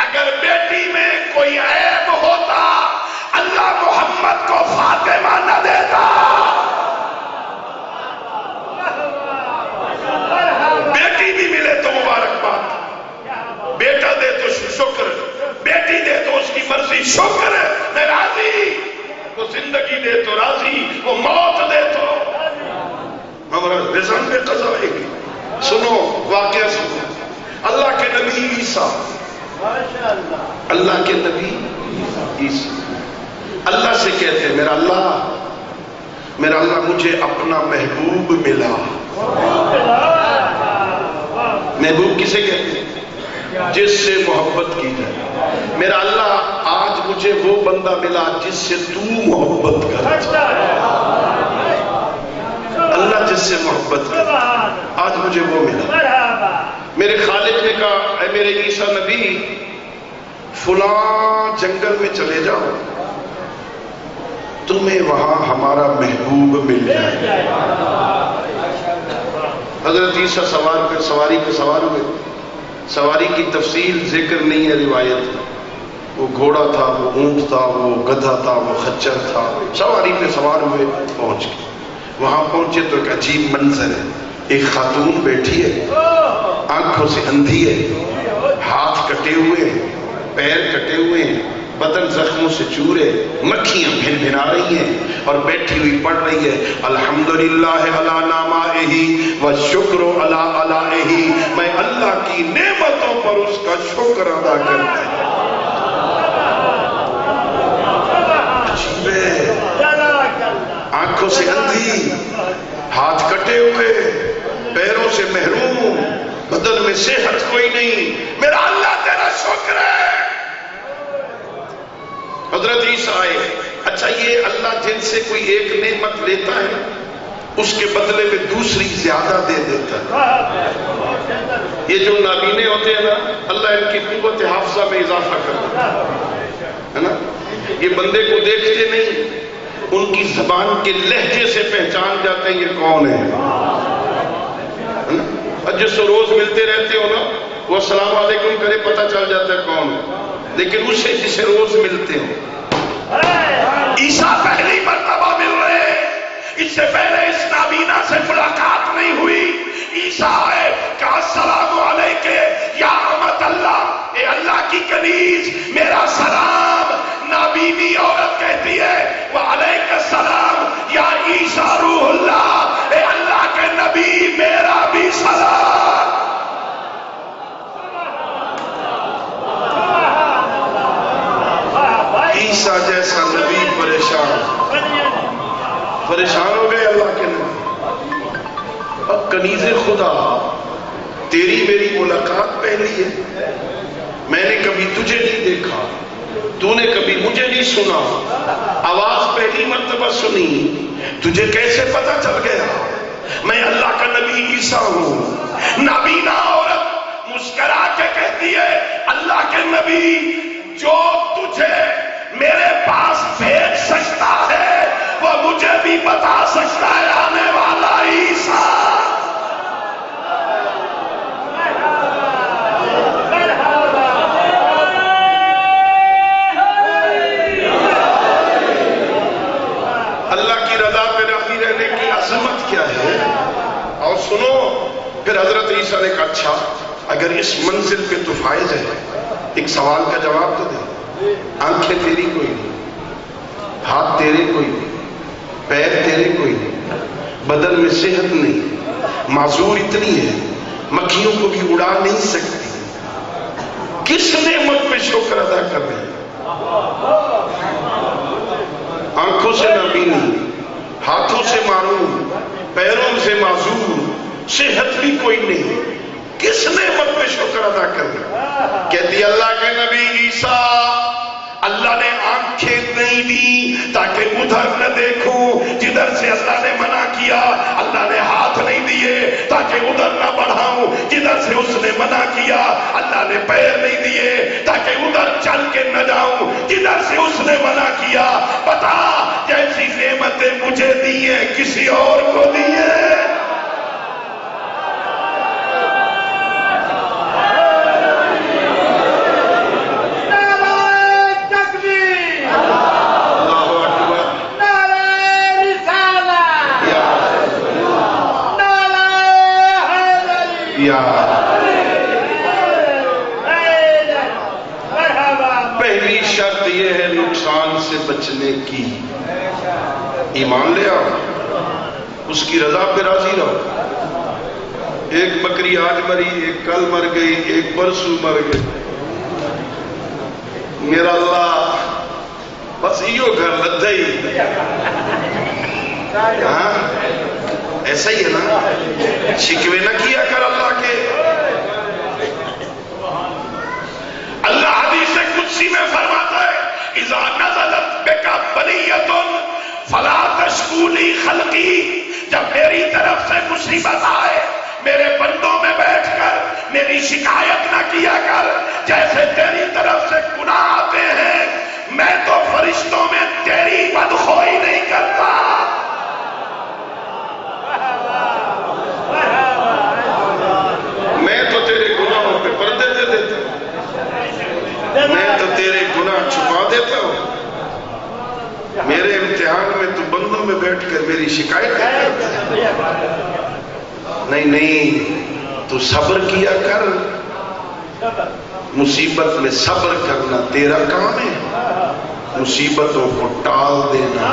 اگر بیٹی میں کوئی عیب ہوتا اللہ محمد کو فاطمہ نہ دیتا۔ بیٹی بھی ملے تو مبارکباد، بیٹا دے تو شکر، بیٹی دے تو اس کی مرضی شکر، میں راضی، وہ زندگی دے تو راضی، وہ موت دے تو ہمارا رضا بقضائہ کی۔ سنو واقعہ سنو، اللہ کے نبی عیسیٰ، اللہ کے نبی عیسیٰ اللہ سے کہتے ہیں میرا اللہ مجھے اپنا محبوب ملا۔ محبوب کسے کہتے ہیں؟ جس سے محبت کی جائے۔ میرا اللہ آج مجھے وہ بندہ ملا جس سے تو محبت کر، اللہ جس سے محبت کر، آج مجھے وہ ملا۔ میرے خالق نے کہا اے میرے عیسیٰ نبی فلاں جنگل میں چلے جاؤ، تمہیں وہاں ہمارا محبوب مل جائے۔ حضرت عیسیٰ سواری پہ سوار ہوئے، سواری کی تفصیل ذکر نہیں ہے روایت، وہ گھوڑا تھا، وہ اونٹ تھا، وہ گدھا تھا، وہ خچر تھا، سواری پہ سوار ہوئے، پہنچ گئے۔ وہاں پہنچے تو ایک عجیب منظر ہے، ایک خاتون بیٹھی ہے، آنکھوں سے اندھی ہے، ہاتھ کٹے ہوئے ہیں، پیر کٹے ہوئے ہیں، بدن زخموں سے چورے، مکھیاں بھن بھنا رہی ہیں، اور بیٹھی ہوئی پڑھ رہی ہے الحمدللہ علی نعمائہ والشکر علی آلائہ، میں اللہ کی نعمتوں پر اس کا شکر ادا کرتا ہوں۔ عجیب ہے، آنکھوں سے اندھی، ہاتھ کٹے ہوئے، پیروں سے محروم، بدن میں صحت کوئی نہیں، میرا اللہ تیرا شکر ہے۔ حضرت عیسیٰ آئے، اچھا یہ اللہ جن سے کوئی ایک نعمت لیتا ہے اس کے بدلے میں دوسری زیادہ دے دیتا ہے۔ یہ جو نابینے ہوتے ہیں نا، اللہ ان کی قوت حافظہ میں اضافہ کرتا ہے نا، یہ بندے کو دیکھتے نہیں، ان کی زبان کے لہجے سے پہچان جاتے ہیں یہ کون ہے۔ جس سے روز ملتے رہتے ہو نا، وہ السلام علیکم کرے پتہ چل جاتا ہے کون ہے، لیکن اسے جسے روز ملتے ہو عیسیٰ پہلی مرتبہ مل رہے ہیں، اس سے پہلے اس نابینا سے ملاقات نہیں ہوئی. عیسیٰ آئے کہا السلام علیکہ یا امت اللہ، اے اللہ کی کنیز میرا سلام. نابینی عورت کہتی ہے وعلیک السلام یا عیسیٰ روح اللہ، اے اللہ کے نبی میرا بھی سلام. عیسیٰ جیسا نبی پریشان ہو گئے اللہ کے نبی. اب کنیز خدا تیری میری ملاقات پہلی ہے، میں نے کبھی تجھے نہیں دیکھا، تو نے کبھی مجھے نہیں سنا، آواز پہلی مرتبہ سنی، تجھے کیسے پتا چل گیا میں اللہ کا نبی عیسیٰ ہوں؟ نابینا عورت مسکرا کے کہتی ہے اللہ کے نبی، جو تجھے میرے پاس بھیج سکتا ہے وہ مجھے بھی بتا سکتا ہے آنے والا عیسیٰ. اللہ کی رضا پہ راضی رہنے کی عظمت کیا ہے. اور سنو پھر حضرت عیسیٰ نے کہا اچھا اگر اس منزل پہ تو فائز ہے، ایک سوال کا جواب تو دے. آنکھیں تیری کوئی نہیں، ہاتھ تیرے کوئی نہیں، پیر تیرے کوئی نہیں، بدن میں صحت نہیں، معذور اتنی ہے مکھیوں کو بھی اڑا نہیں سکتی، کس نعمت پہ شکر ادا کر رہے ہیں؟ آنکھوں سے نابینی، ہاتھوں سے معروم، پیروں سے معذور، صحت بھی کوئی نہیں، کس نعمت پہ شکر ادا کر رہے ہیں؟ کہتی اللہ کے نبی عیسیٰ، اللہ نے آنکھیں نہیں دی تاکہ ادھر نہ دیکھوں جدھر سے اللہ نے منع کیا، اللہ نے ہاتھ نہیں دیے تاکہ ادھر نہ بڑھاؤں جدھر سے اس نے منع کیا، اللہ نے پیر نہیں دیے تاکہ ادھر چل کے نہ جاؤں جدھر سے اس نے منع کیا. بتا جیسی نعمتیں مجھے دی ہیں کسی اور کو دی ہیں؟ پہلی شرط یہ ہے نقصان سے بچنے کی، ایمان لے آؤ، اس کی رضا پہ راضی رہو. ایک بکری آج مری، ایک کل مر گئی، ایک پرسوں مر گئی، میرا اللہ بس یہ گھر لگ گئی. ہاں ایسا ہی ہے نا، شکوے نہ کیا کر اللہ کے. اللہ حدیث قدسی میں فرماتا ہے اذا نزلت بک بلیۃ فلا تشکو لی خلقی، جب میری طرف سے مصیبت آئے میرے بندوں میں بیٹھ کر میری شکایت نہ کیا کر، جیسے تیری طرف سے گناہ آتے ہیں میں تو فرشتوں میں تیری بدخواہی نہیں کرتا. میں تو تیرے گناہوں پہ پردے دے دیتا ہوں، میں تو تیرے گناہ چھپا دیتا ہوں، میرے امتحان میں تو بندوں میں بیٹھ کر میری شکایت کرتا ہے. نہیں تو صبر کیا کر، مصیبت میں صبر کرنا تیرا کام ہے، مصیبتوں کو ٹال دینا.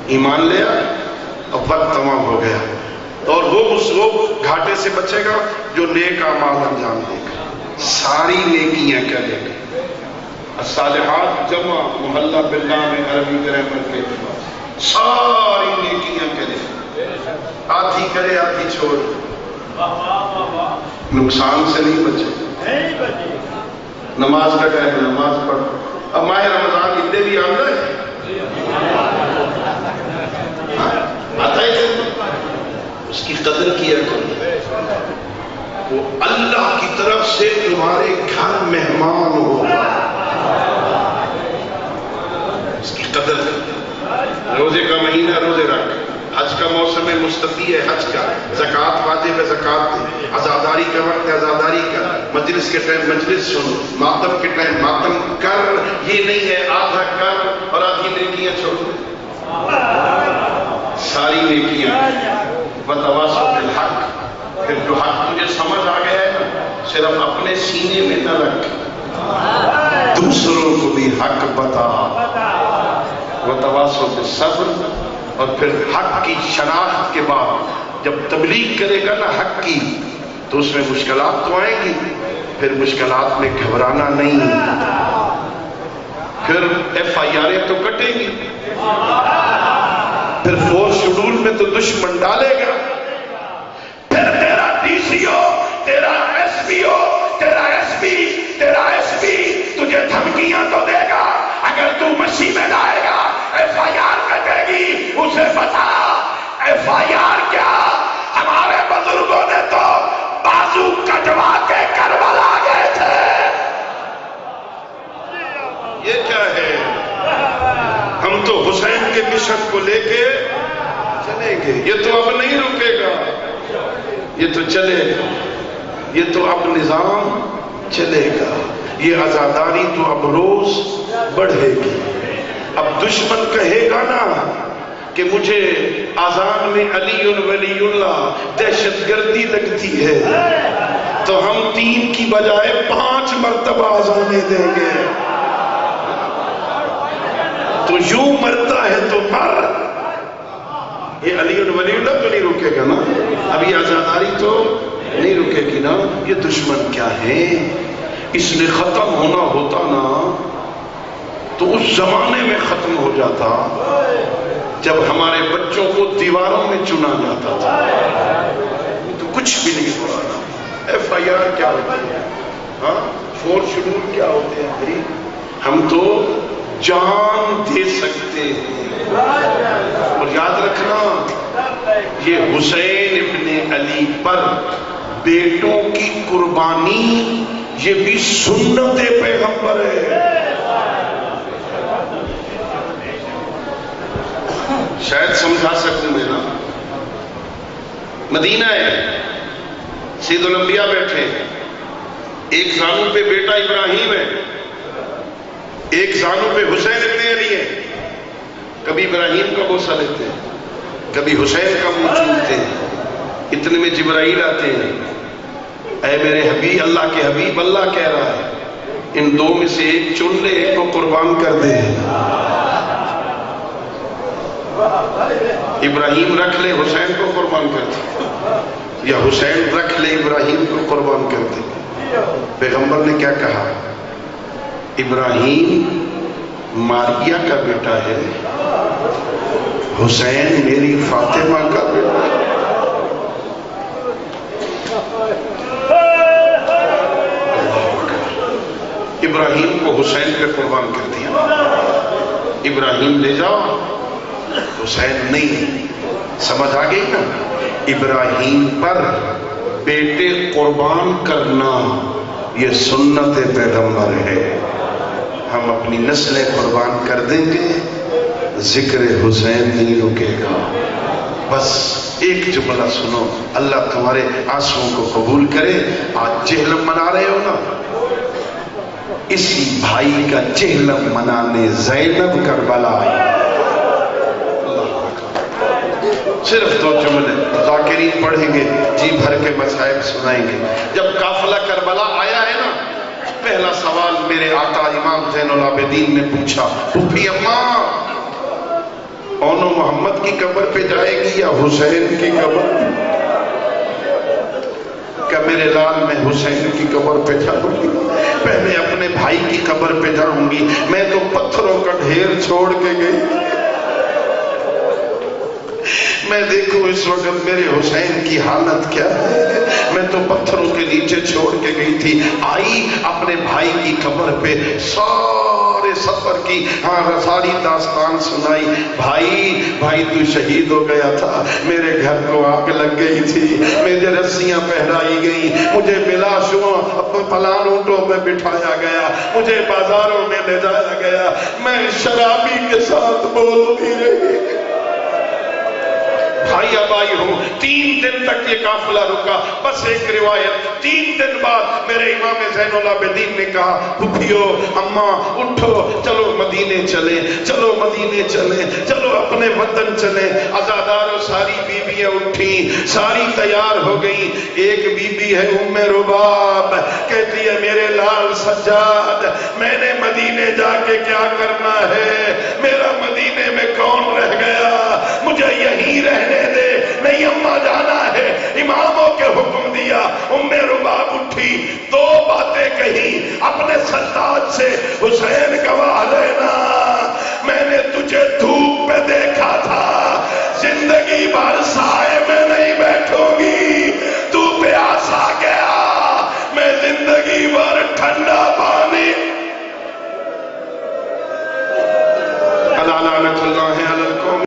ایمان لیا، اب وقت تمام ہو گیا. اور وہ گھاٹے سے بچے گا جو نیک اعمال انجام دے گا، ساری نیکیاں کرے گا. الصالحات جمع محلہ بالنام عربی گرامر کے اعتبار ساری نیکیاں کرے، آدھی کرے آدھی چھوڑ، نقصان سے نہیں بچے. نماز کا ٹائم نماز پڑھ. اب ماہ رمضان اتنے بھی آ رہے آتا ہے، اس کی قدر کیا کرو. وہ اللہ کی طرف سے تمہارے گھر مہمان ہوگا، اس کی قدر کرو. روزے کا مہینہ روزے رکھ، حج کا موسم مستفی ہے، حج کا، زکوٰۃ واجب ہے، زکوٰۃ دے، عزاداری کا وقت ہے، عزاداری کا، مجلس کے ٹائم مجلس سن، ماتم کے ٹائم ماتم کر، یہ نہیں ہے آدھا کر اور آدھی نیکیاں چھوڑ دے، ساری نیکیاں بتواصل بالحق۔ پھر جو حق مجھے سمجھ آ گیا ہے نا، صرف اپنے سینے میں نہ رکھ، دوسروں کو بھی حق بتا، وتواصل بالصبر۔ اور پھر حق کی شناخت کے بعد جب تبلیغ کرے گا نا حق کی، تو اس میں مشکلات تو آئیں گی، پھر مشکلات میں گھبرانا نہیں، پھر FIR تو کٹے گی، پھر 4 شیڈول میں تو دشمن ڈالے گا، پھر تیرا DCO، تیرا SPO، تیرا SP، تیرا SP تجھے دھمکیاں تو دے گا، اگر تو مسیح میں لائے گا FIR کٹے گی، اسے بتا FIR کیا، ہمارے بزرگوں نے تو بازو کٹوا کے کربلا گئے تھے، یہ کیا ہے؟ ہم تو حسین کے مشن کو لے کے چلیں گے، یہ تو اب نہیں رکے گا، یہ تو چلے گا، یہ تو اب نظام چلے گا، یہ عزاداری تو اب روز بڑھے گی۔ اب دشمن کہے گا نا کہ مجھے اذان میں علی ولی اللہ دہشت گردی لگتی ہے، تو ہم 3 کی بجائے 5 مرتبہ اذانیں دیں گے، تو یوں مرتا ہے تو مر۔ یہ علی ولی اللہ تو نہیں رکے گا نا، اب یہ عزاداری تو نہیں رکے گی نا۔ یہ دشمن کیا ہے؟ اس نے ختم ہونا ہوتا نا تو اس زمانے میں ختم ہو جاتا جب ہمارے بچوں کو دیواروں میں چنا جاتا تھا، تو کچھ بھی نہیں ہو رہا۔ FIR کیا ہوتی ہے، ہاں 4 شیڈول کیا ہوتے ہیں بھائی؟ ہم تو جان دے سکتے ہیں، اور یاد رکھنا یہ حسین ابن علی پر بیٹوں کی قربانی یہ بھی سنت پیغمبر ہے۔ شاید سمجھا سکوں میں نا، مدینہ ہے، سید الانبیاء بیٹھے، ایک زانو پہ بیٹا ابراہیم ہے، ایک زانو پہ حسین ابن علی ہے، کبھی ابراہیم کا بوسہ لیتے ہیں، کبھی حسین کا منہ چومتے ہیں، اتنے میں جبرائیل آتے ہیں، اے میرے حبیب، اللہ کے حبیب، اللہ کہہ رہا ہے ان 2 میں سے ایک چن لے، ایک کو قربان کر دے، ابراہیم رکھ لے حسین کو قربان کر دے، یا حسین رکھ لے ابراہیم کو قربان کر دے۔ پیغمبر نے کیا کہا؟ ابراہیم ماریا کا بیٹا ہے، حسین میری فاطمہ کا بیٹا ہے۔ ابراہیم کو حسین پہ قربان کر دیا، ابراہیم لے جاؤ، حسین نہیں۔ سمجھ آ گئی نا؟ ابراہیم پر بیٹے قربان کرنا یہ سنت پیغمبر ہے۔ ہم اپنی نسلیں قربان کر دیں گے، ذکر حسین نہیں رکے گا۔ بس ایک جملہ سنو، اللہ تمہارے آنسوؤں کو قبول کرے۔ آج جہلم منا رہے ہو نا، اسی بھائی کا جہلم منانے زینب کربلا آئی۔ صرف 2 جملے ذاکرین پڑھیں گے، جی بھر کے مصائب سنائیں گے۔ جب قافلہ کربلا آیا ہے نا، پہلا سوال میرے آقا امام زین العابدین نے پوچھا، پھوپھی اماں اونو محمد کی قبر پہ جائے گی یا حسین کی قبر پہ؟ کہ میرے لال میں حسین کی قبر پہ جاؤں گی، پہلے اپنے بھائی کی قبر پہ جاؤں گی، میں تو پتھروں کا ڈھیر چھوڑ کے گئی، میں دیکھوں اس وقت میرے حسین کی حالت کیا ہے، میں تو پتھروں کے نیچے چھوڑ کے گئی تھی۔ آئی اپنے بھائی کی قبر پہ، سارے سفر کی ساری داستان سنائی، بھائی تو شہید ہو گیا تھا، میرے گھر کو آگ لگ گئی تھی، مجھے رسیاں پہنائی گئی، مجھے بلا شبہ پلان اونٹوں میں بٹھایا گیا، مجھے بازاروں میں لے جایا گیا، میں شرابی کے ساتھ بولتی رہی، بھائی ابائی ہوں. 3 دن تک یہ قافلہ رکا. بس ایک روایت 3 دن بعد میرے امام زین العابدین نے کہا پھپھیو اماں اٹھو چلو مدینے چلیں, چلو مدینے چلیں, چلو اپنے وطن چلیں. عزادار و ساری بیویاں اٹھی, ساری تیار ہو گئی. ایک بی بی ہے ام رباب, کہتی ہے میرے لال سجاد میں نے مدینے جا کے کیا کرنا ہے, میرا مدینے میں کون رہ گیا, مجھے یہیں رہنے دے. نہیں اماں جانا ہے, اماموں کے حکم دیا. ام رباب اٹھی, 2 باتیں کہی.